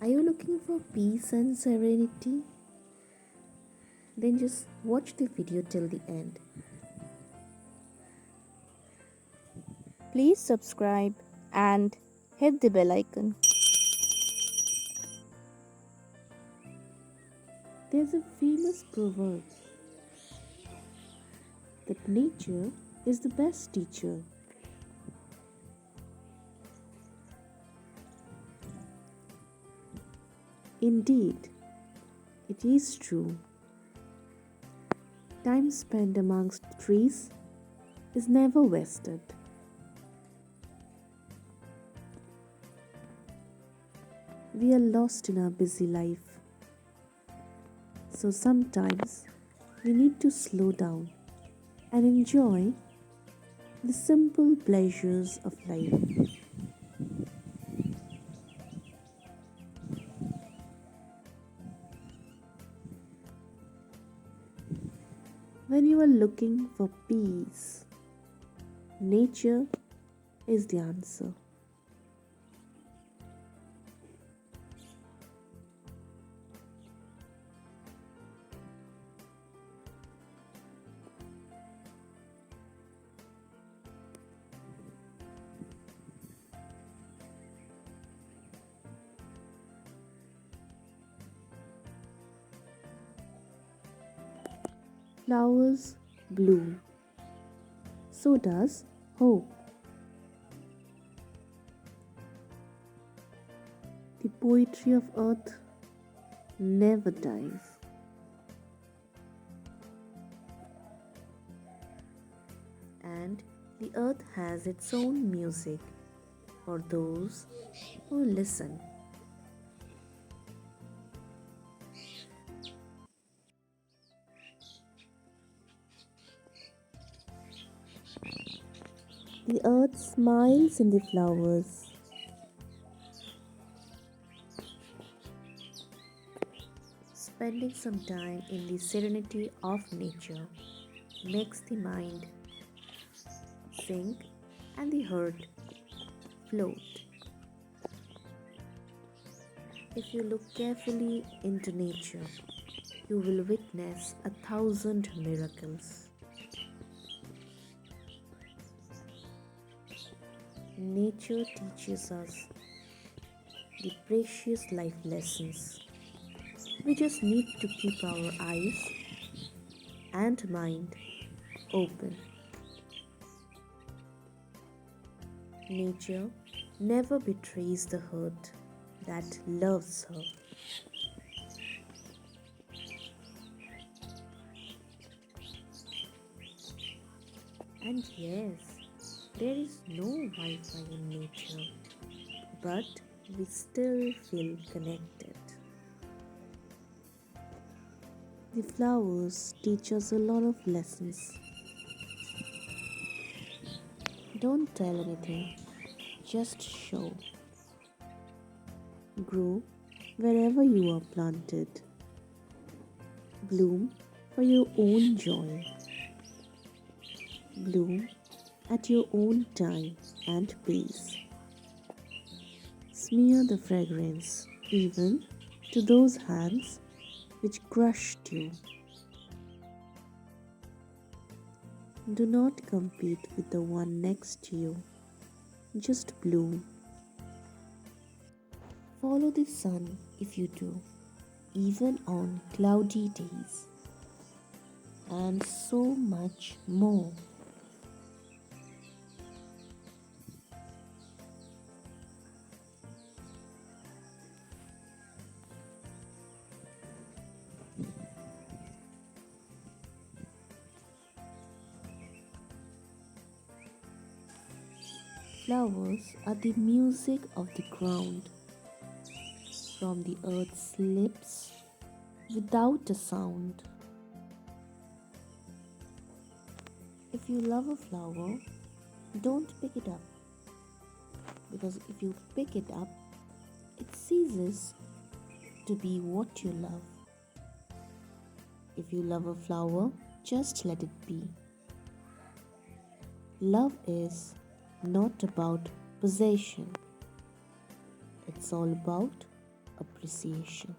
Are you looking for peace and serenity? Then just watch the video till the end. Please subscribe and hit the bell icon. There's a famous proverb that nature is the best teacher. Indeed, it is true. Time spent amongst trees is never wasted. We are lost in our busy life. So sometimes we need to slow down and enjoy the simple pleasures of life. When you are looking for peace, nature is the answer. Flowers bloom, so does hope. The poetry of earth never dies. And the earth has its own music for those who listen. The earth smiles in the flowers. Spending some time in the serenity of nature makes the mind sink and the heart float. If you look carefully into nature, you will witness 1,000 miracles. Nature teaches us the precious life lessons. We just need to keep our eyes and mind open. Nature never betrays the heart that loves her. And yes, there is no Wi-Fi in nature, but we still feel connected. The flowers teach us a lot of lessons. Don't tell anything, just show. Grow wherever you are planted. Bloom for your own joy. Bloom at your own time and pace. Smear the fragrance even to those hands which crushed you. Do not compete with the one next to you. Just bloom. Follow the sun if you do, even on cloudy days, and so much more. Flowers are the music of the ground, from the earth's lips without a sound. If you love a flower, don't pick it up, because if you pick it up, it ceases to be what you love. If you love a flower, just let it be. Love is not about possession, it's all about appreciation.